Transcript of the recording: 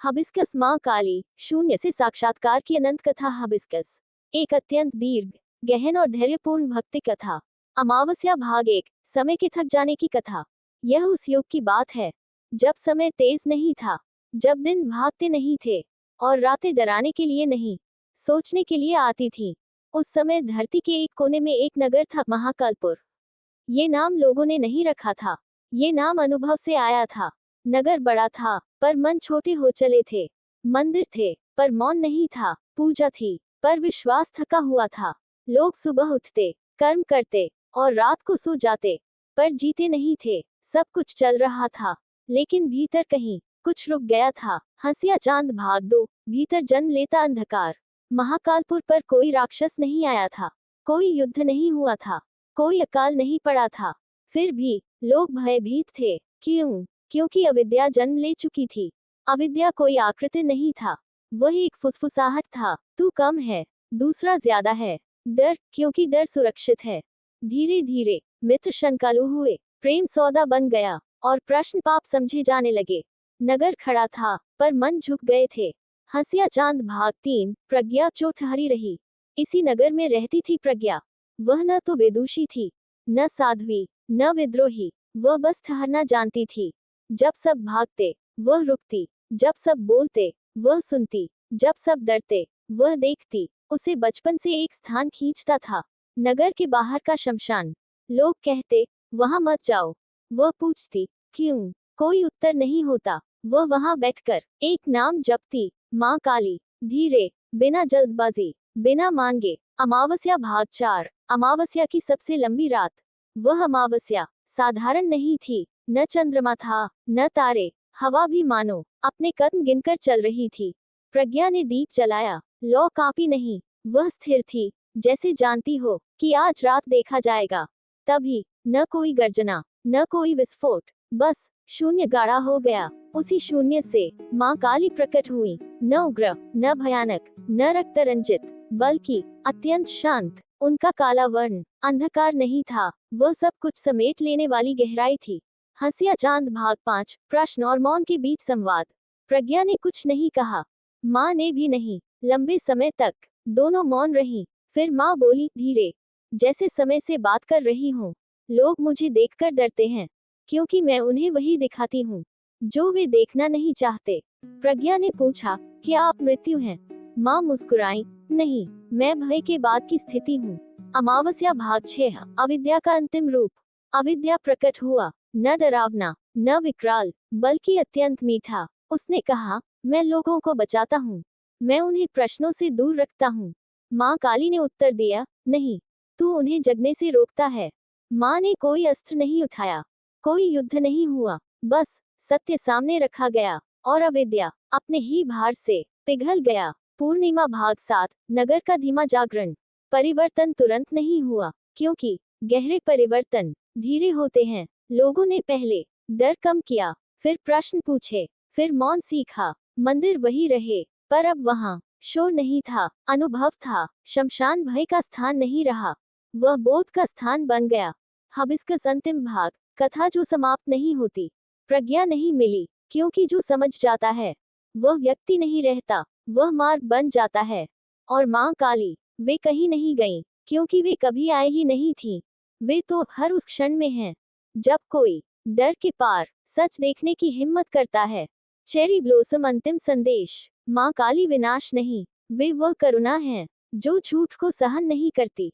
Hibiscus माँ काली, शून्य से साक्षात्कार की अनंत कथा। हबिस्कस एक अत्यंत दीर्घ, गहन और धैर्यपूर्ण भक्ति कथा। अमावस्या भाग 1, समय के थक जाने की कथा। यह उस युग की बात है जब समय तेज नहीं था, जब दिन भागते नहीं थे और रातें डराने के लिए नहीं, सोचने के लिए आती थी। उस समय धरती के एक कोने में एक नगर था, महाकालपुर। ये नाम लोगों ने नहीं रखा था, ये नाम अनुभव से आया था। नगर बड़ा था, पर मन छोटे हो चले थे। मंदिर थे, पर मौन नहीं था। पूजा थी, पर विश्वास थका हुआ था। लोग सुबह उठते, कर्म करते और रात को सो जाते, पर जीते नहीं थे। सब कुछ चल रहा था, लेकिन भीतर कहीं कुछ रुक गया था। हंसिया चांद भाग दो, भीतर जन्म लेता अंधकार। महाकालपुर पर कोई राक्षस नहीं आया था, कोई युद्ध नहीं हुआ था, कोई अकाल नहीं पड़ा था। फिर भी लोग भयभीत थे। क्यों? क्योंकि अविद्या जन्म ले चुकी थी। अविद्या कोई आकृति नहीं था, वह एक फुसफुसाहट था। तू कम है, दूसरा ज्यादा है। डर, क्योंकि डर सुरक्षित है। धीरे धीरे मित्र शंकालु हुए, प्रेम सौदा बन गया और प्रश्न पाप समझे जाने लगे। नगर खड़ा था, पर मन झुक गए थे। हंसिया चांद भाग 3, प्रज्ञा चोटहरी रही। इसी नगर में रहती थी प्रज्ञा। वह न तो विदुषी थी, न साध्वी, न विद्रोही। वह बस ठहरना जानती थी। जब सब भागते, वह रुकती। जब सब बोलते, वह सुनती। जब सब डरते, वह देखती। उसे बचपन से एक स्थान खींचता था, नगर के बाहर का शमशान। लोग कहते, वहां मत जाओ। वह पूछती, क्यों? कोई उत्तर नहीं होता। वह वहां बैठकर एक नाम जपती, माँ काली। धीरे, बिना जल्दबाजी, बिना मांगे। अमावस्या भाग 4, अमावस्या की सबसे लंबी रात। वह अमावस्या साधारण नहीं थी। न चंद्रमा था, न तारे। हवा भी मानो अपने कदम गिनकर चल रही थी। प्रज्ञा ने दीप जलाया। लौ कांपी नहीं, वह स्थिर थी, जैसे जानती हो कि आज रात देखा जाएगा। तभी न कोई गर्जना, न कोई विस्फोट, बस शून्य गाढ़ा हो गया। उसी शून्य से माँ काली प्रकट हुई, न उग्र, न भयानक, न रक्त रंजित, बल्कि अत्यंत शांत। उनका काला वर्ण अंधकार नहीं था, वह सब कुछ समेट लेने वाली गहराई थी। हंसिया चांद भाग 5, प्रश्न और मौन के बीच संवाद। प्रज्ञा ने कुछ नहीं कहा, माँ ने भी नहीं। लंबे समय तक दोनों मौन रहीं। फिर माँ बोली धीरे, जैसे समय से बात कर रही हूँ। लोग मुझे देखकर डरते हैं, क्योंकि मैं उन्हें वही दिखाती हूँ जो वे देखना नहीं चाहते। प्रज्ञा ने पूछा, क्या आप मृत्यु हैं? माँ मुस्कुराई, नहीं, मैं भय के बाद की स्थिति हूँ। अमावस्या भाग 6, अविद्या का अंतिम रूप। अविद्या प्रकट हुआ, न डरावना, न विकराल, बल्कि अत्यंत मीठा। उसने कहा, मैं लोगों को बचाता हूँ, मैं उन्हें प्रश्नों से दूर रखता हूँ। माँ काली ने उत्तर दिया, नहीं, तू उन्हें जगने से रोकता है। माँ ने कोई अस्त्र नहीं उठाया, कोई युद्ध नहीं हुआ, बस सत्य सामने रखा गया और अविद्या अपने ही भार से पिघल गया। पूर्णिमा भाग 7, नगर का धीमा जागरण। परिवर्तन तुरंत नहीं हुआ, क्योंकि गहरे परिवर्तन धीरे होते हैं। लोगों ने पहले डर कम किया, फिर प्रश्न पूछे, फिर मौन सीखा। मंदिर वही रहे, पर अब वहां शोर नहीं था, अनुभव था। शमशान भय का स्थान नहीं रहा, वह बोध का स्थान बन गया। हबिस्कस अंतिम भाग, कथा जो समाप्त नहीं होती। प्रज्ञा नहीं मिली, क्योंकि जो समझ जाता है वह व्यक्ति नहीं रहता, वह मार्ग बन जाता है। और माँ काली, वे कहीं नहीं गईं, क्योंकि वे कभी आए ही नहीं थीं। वे तो हर उस क्षण में हैं जब कोई डर के पार सच देखने की हिम्मत करता है। चेरी ब्लॉसम अंतिम संदेश। माँ काली विनाश नहीं, वे वह करुणा हैं जो झूठ को सहन नहीं करती।